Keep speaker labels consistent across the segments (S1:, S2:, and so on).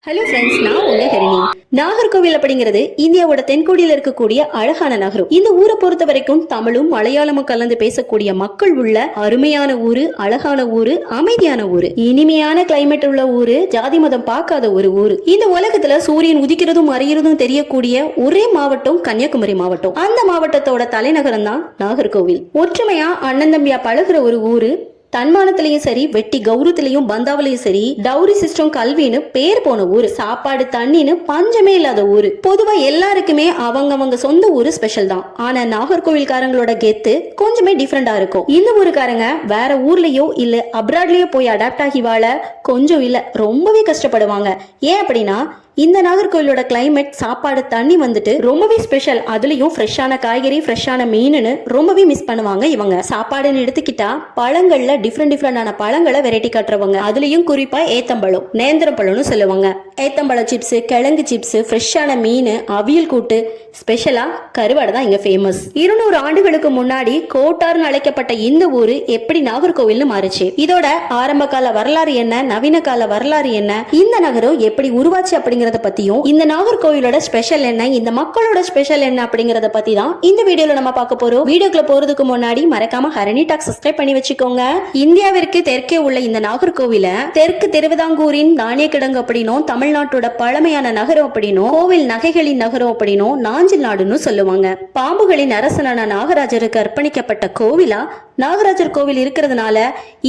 S1: Hello friends, நான் உங்க ஹரிணி. நாகர்கோவில் அப்படிங்கிறது இந்தியாவோட தென்கோடியில இருக்கக்கூடிய அழகான நகரம். இந்த ஊரை பொறுத்த வரைக்கும் தமிழும் மலையாளமும் கலந்து பேசக்கூடிய மக்கள் உள்ள அருமையான ஊரு, அழகான ஊரு, அமைதியான ஊரு, இனிமையான கிளைமேட் உள்ள ஊரு, ஜாதி மதம் பார்க்காத ஒரு ஊரு. இந்த உலகத்துல சூரியன் உதிக்கிறதும் மறைகிறதும் தெரியக்கூடிய ஒரே மாவட்டம் கன்னியாகுமரி மாவட்டம். அந்த மாவட்டத்தோட தலைநகரம் தான் நாகர்கோவில். ஒற்றுமையா அண்ணன் தம்பியா பழகுற ஒரு ஊரு. தன்மானத்திலையும் சரி, வெட்டி கௌரவத்திலையும் பந்தாவிலையும் சரி, டவுரி சிஸ்டம் கல்வின்னு பேர் போன ஊரு. சாப்பாடு தண்ணின்னு பஞ்சமே இல்லாத ஊரு. பொதுவா எல்லாருக்குமே அவங்க சொந்த ஊரு ஸ்பெஷல் தான். ஆனா நாகர்கோவில்காரங்களோட கெத்து கொஞ்சமே டிஃப்ரெண்டா இருக்கும். இந்த ஊருக்காரங்க வேற ஊர்லயோ இல்ல அப்ராட்லயோ போய் அடாப்ட் ஆகி வாழ கொஞ்சம் இல்ல ரொம்பவே கஷ்டப்படுவாங்க. ஏன் அப்படின்னா இந்த நாகர்கோவிலோட கிளைமேட், சாப்பாடு, தண்ணி வந்துட்டு ரொம்பவே ஸ்பெஷல். அதுலயும் ஃப்ரெஷ்ஷான காய்கறி, ஃப்ரெஷ்ஷான மீனுன்னு ரொம்பவே மிஸ் பண்ணுவாங்க இவங்க. சாப்பாடுன்னு எடுத்துக்கிட்டா பழங்கள்ல டிஃப்ரெண்டான பழங்களை வெரைட்டி காட்டுறவங்க. அதுலயும் குறிப்பா ஏத்தம்பழம், நேந்திரம் பழம்னு சொல்லுவாங்க. ஏத்தம்பழ சிப்ஸ், கிழங்கு சிப்ஸ், ஃப்ரெஷ்ஷான மீன், அவியல் கூட்டு, ஸ்பெஷலா கருவாடு தான் இங்க ஃபேமஸ். 200 ஆண்டுகளுக்கு முன்னாடி கோட்டார்னு அழைக்கப்பட்ட இந்த ஊரு எப்படி நாகர்கோவில்னு மாறுச்சு, இதோட ஆரம்ப கால வரலாறு என்ன, நவீன கால வரலாறு என்ன, இந்த நகரம் எப்படி உருவாச்சு அப்படிங்கிற பத்தியும், இந்த நாகர்கோவிலோட ஸ்பெஷல் என்ன, இந்த மக்களோட ஸ்பெஷல் என்ன அப்படிங்கறத பத்தி தான் இந்த வீடியோல நம்ம பார்க்க போறோம். வீடியோக்குள்ள போறதுக்கு முன்னாடி மறக்காம ஹரணி டாக் சப்ஸ்கிரைப் பண்ணி வச்சுக்கோங்க. இந்தியாவிற்கு தெற்கே உள்ள இந்த நாகர்கோவில தெற்கு திருவிதாங்கூரின் நாணய கிடங்கு அப்படின்னும், தமிழ்நாட்டோட பழமையான நகரம் அப்படின்னும், கோவில் நகைகளின் நகரம் அப்படின்னும், நாஞ்சில் நாடுன்னு சொல்லுவாங்க. பாம்புகளின் அரசனான நாகராஜருக்கு அர்ப்பணிக்கப்பட்ட கோவிலா நாகராஜர் கோவில் இருக்கிறதுனால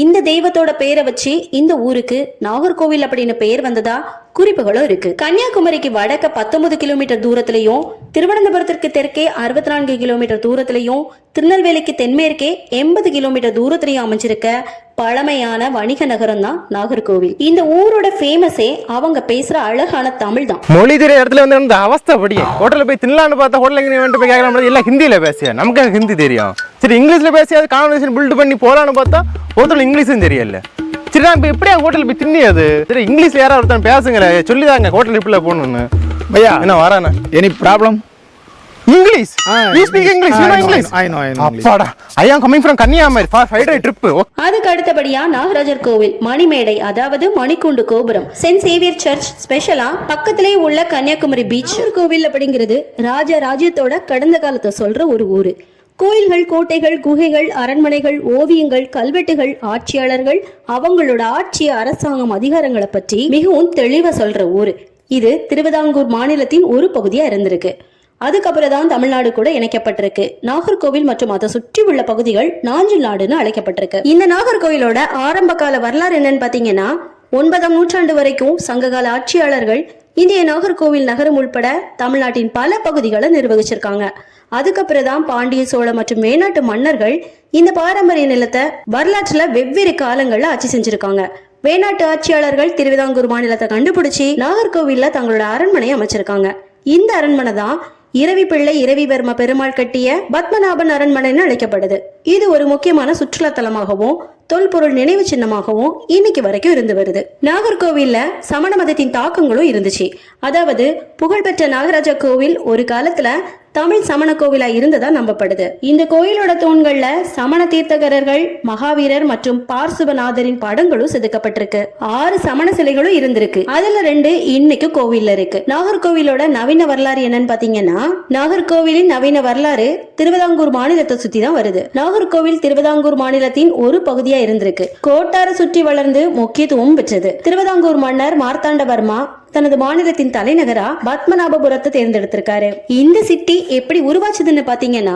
S1: இந்த தெய்வத்தோட பெயரை வச்சு இந்த ஊருக்கு நாகர்கோவில் அப்படின்னு பெயர் வந்ததா குறிப்புகளும் இருக்கு. கன்னியாகுமரிக்கு வடக்க 19 கிலோமீட்டர் தூரத்திலையும், திருவனந்தபுரத்திற்கு தெற்கே 64 கிலோமீட்டர் தூரத்திலையும், திருநெல்வேலிக்கு தென்மேற்கே 80 கிலோமீட்டர் தூரத்திலையும் அமைஞ்சிருக்க பழமையான வணிக நகரம் தான் நாகர்கோவில். இந்த ஊரோட ஃபேமஸே அவங்க பேசுற அழகான தமிழ் தான்.
S2: மொழி தெரிய இடத்துல வந்து அவஸ்தை படியே ஹோட்டல்ல போய் தின்னலான்னு பார்த்தா ஹோட்டல் போய் கேட்கலாம், எல்லாம் ஹிந்தியில பேசியா, நமக்கு ஹிந்தி தெரியும். சரி, இங்கிலீஷ்ல பேசியாது கான்வர்சேஷன் பில்ட் பண்ணி போலான்னு பார்த்தா ஹோட்டல் இங்கிலீஷும் தெரியல. சரி, நான் இப்போ எப்படியா ஹோட்டல் போய் தின்னியாது? சரி, இங்கிலீஷ்ல யாராவது ஒருத்தன் பேசுங்க, சொல்லிதாங்க ஹோட்டல் இப்படில போகணும்னு. பையா என்ன வரானே,
S3: any problem?
S2: English? You speak English? You know English?
S3: I know English.
S2: அப்பாடா, I am coming from Kanyakumari for 5-day trip.
S1: அதுக்கு அடுத்தபடியா நாகராஜர் கோவில், மணிமேடை அதாவது மணிக்கூண்டு கோபுரம், சென்ட் சேவியர் சர்ச், ஸ்பெஷலா பக்கத்திலே உள்ள கன்னியாகுமரி பீச். கோவில் அப்படிங்கிறது ராஜ்யத்தோட கடந்த காலத்தை சொல்ற ஒரு ஊரு. கோயில்கள், கோட்டைகள், குகைகள், அரண்மனைகள், ஓவியங்கள், கல்வெட்டுகள், ஆட்சியாளர்கள், அவங்களோட ஆட்சி, அரசாங்கம், அதிகாரங்களை பற்றி மிகவும் தெளிவா சொல்ற ஊரு. இது திருவிதாங்கூர் மாநிலத்தின் ஒரு பகுதியா இருந்திருக்கு. அதுக்கப்புறம் தான் தமிழ்நாடு கூட இணைக்கப்பட்டிருக்கு. நாகர்கோவில் மற்றும் அதை சுற்றி உள்ள பகுதிகள் நாஞ்சில் நாடுன்னு அழைக்கப்பட்டிருக்கு. இந்த நாகர்கோவிலோட ஆரம்ப கால வரலாறு என்னன்னு பாத்தீங்கன்னா, 9ஆம் நூற்றாண்டு வரைக்கும் சங்ககால ஆட்சியாளர்கள் இந்திய நாகர்கோவில் நகரம் உள்பட தமிழ்நாட்டின் பல பகுதிகளை நிர்வகிச்சிருக்காங்க. அதுக்கப்புறம் தான் பாண்டிய, சோழ மற்றும் வேணாட்டு மன்னர்கள் இந்த பாரம்பரிய நிலத்தை வரலாற்றுல வெவ்வேறு காலங்கள்ல ஆட்சி செஞ்சிருக்காங்க. வேணாட்டு ஆட்சியாளர்கள் திருவிதாங்கூர் மாநிலத்தை கண்டுபிடிச்சு நாகர்கோவில்ல தங்களோட அரண்மனையை அமைச்சிருக்காங்க. இந்த அரண்மனை தான் இரவி பிள்ளை இரவிவர்ம பெருமாள் கட்டிய பத்மநாபன் அரண்மனைன்னு அழைக்கப்படுது. இது ஒரு முக்கியமான சுற்றுலா தலமாகவும் தொல்பொருள் நினைவு சின்னமாகவும் இன்னைக்கு வரைக்கும் இருந்து வருது. நாகர்கோவில்ல சமண மதத்தின் தாக்கங்களும் இருந்துச்சு. அதாவது புகழ்பெற்ற நாகராஜ கோவில் ஒரு காலத்துல தமிழ் சமண கோவிலா இருந்ததா நம்பப்படுது. இந்த கோயிலோட தூண்கள்ல சமண தீர்த்தகரர்கள், மகாவீரர் மற்றும் பார்சுவநாதரின் படங்களும் செதுக்கப்பட்டிருக்கு. 6 சமண சிலைகளும் இருந்திருக்கு. அதுல 2 இன்னைக்கு கோவில்ல இருக்கு. நாகர்கோவிலோட நவீன வரலாறு என்னன்னு பாத்தீங்கன்னா, நாகர்கோவிலின் நவீன வரலாறு திருவிதாங்கூர் மாநிலத்தை சுத்தி தான் வருது. நாகர்கோவில் திருவிதாங்கூர் மாநிலத்தின் ஒரு பகுதியா இருந்திருக்கு. கோட்டார சுற்றி வளர்ந்து முக்கியத்துவம் பெற்றது. திருவிதாங்கூர் மன்னர் மார்த்தாண்டவர்மா தனது மாநிலத்தின் தலைநகரா பத்மநாபபுரத்தை தேர்ந்தெடுத்திருக்காரு. இந்த சிட்டி எப்படி உருவாச்சுதுன்னு பாத்தீங்கன்னா,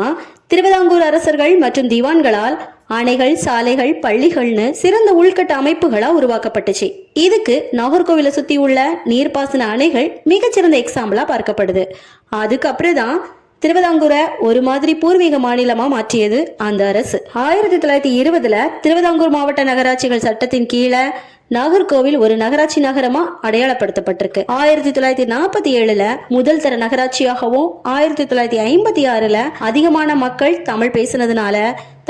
S1: திருவிதாங்கூர் அரசர்கள் மற்றும் திவான்களால் அணைகள், சாலைகள், பள்ளிகள்னு சிறந்த உள்கட்ட அமைப்புகளா உருவாக்கப்பட்டுச்சு. இதுக்கு நாகர்கோவிலை சுத்தி உள்ள நீர்ப்பாசன அணைகள் மிகச்சிறந்த எக்ஸாம்பிளா பார்க்கப்படுது. அதுக்கப்புறம் தான் திருவிதாங்கூரை ஒரு மாதிரி பூர்வீக மாநிலமா மாற்றியது அந்த அரசு. 1920ல திருவிதாங்கூர் மாவட்ட நகராட்சிகள் சட்டத்தின் கீழே நாகர்கோவில் ஒரு நகராட்சி நகரமா அடையாளப்படுத்தப்பட்டிருக்கு. 1947ல முதல் தர நகராட்சியாகவும், 1956ல அதிகமான மக்கள் தமிழ் பேசினதுனால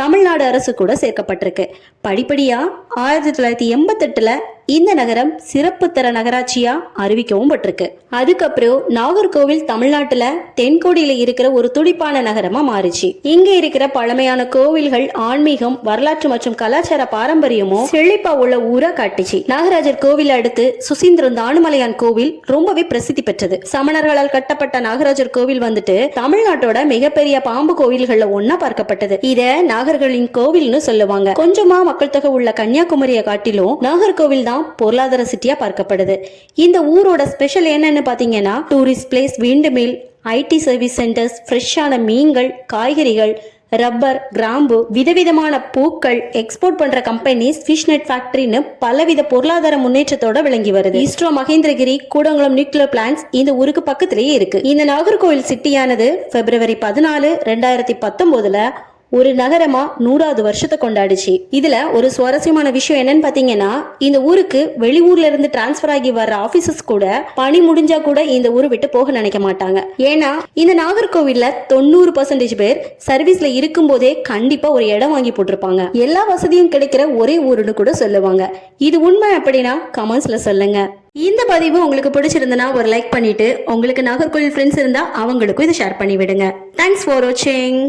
S1: தமிழ்நாடு அரசு கூட சேர்க்கப்பட்டிருக்கு. படிப்படியா 1988ல இந்த நகரம் சிறப்பு தர நகராட்சியா அறிவிக்கவும் பட்டிருக்கு. அதுக்கப்புறம் நாகர்கோவில் தமிழ்நாட்டுல தென்கோடியில இருக்கிற ஒரு துடிப்பான நகரமா மாறிச்சு. இங்க இருக்கிற பழமையான கோவில்கள், ஆன்மீகம், வரலாற்று மற்றும் கலாச்சார பாரம்பரியமும் செழிப்பா உள்ள ஊரா காட்டுச்சு. நாகராஜர் கோவில் அடுத்து சுசீந்திரம் தானுமலையான் கோவில் ரொம்பவே பிரசித்தி பெற்றது. சமணர்களால் கட்டப்பட்ட நாகராஜர் கோவில் வந்துட்டு தமிழ்நாட்டோட மிகப்பெரிய பாம்பு கோவில்கள்ல ஒன்னா பார்க்கப்பட்டது. இத நாகர்களின் கோவில்னு சொல்லுவாங்க. கொஞ்சமா மக்கள் தொகை உள்ள கன்னியாகுமரியை காட்டிலும் நாகர்கோவில் தான் பொருளாதார சிட்டியா பார்க்கப்படுது. இந்த ஊரோட ஸ்பெஷல் என்னன்னு பாத்தீங்கன்னா tourist place, wind mill, ID service centres, ஃப்ரெஷ்ஷான மீன்கள், காய்கறிகள், ரப்பர், கிராம்பு, விதவிதமான பூக்கள், எக்ஸ்போர்ட் பண்ற கம்பெனிஸ், ஃபிஷ் நெட் ஃபேக்டரின்னு பலவித பொருளாதார முன்னேற்றத்தோட விளங்கி வருது. இஸ்ரோ மகேந்திரகிரி கூடங்குளம் நியூக்ளியர் பிளான்ட்ஸ் இந்த ஊருக்கு பக்கத்திலேயே இருக்கு. இந்த நாகர்கோவில் சிட்டியானது பிப்ரவரி 14, 2019ல ஒரு நகரமா 100வது வருஷத்தை கொண்டாடுச்சு. இதுல ஒரு சுவாரஸ்யமான விஷயம் என்னன்னு பாத்தீங்கன்னா, இந்த ஊருக்கு வெளியூர்ல இருந்து டிரான்ஸ்பர் ஆகி வர்ற ஆபீசர்ஸ் கூட பணி முடிஞ்சா கூட இந்த ஊரை விட்டு போக நினைக்க மாட்டாங்க. ஏன்னா இந்த நாகர்கோவில்ல 90% பேர் சர்வீஸ்ல இருக்கும் போதே கண்டிப்பா ஒரு இடம் வாங்கி போட்டிருப்பாங்க. எல்லா வசதியும் கிடைக்கிற ஒரே ஊருன்னு கூட சொல்லுவாங்க. இது உண்மை அப்படின்னா கமெண்ட்ஸ்ல சொல்லுங்க. இந்த பதிவு உங்களுக்கு பிடிச்சிருந்தனா ஒரு லைக் பண்ணிட்டு, உங்களுக்கு நாகர்கோவில் ஃப்ரெண்ட்ஸ் இருந்தா அவங்களுக்கும் இதை ஷேர் பண்ணி விடுங்க. தேங்க்ஸ் ஃபார் வாட்சிங்.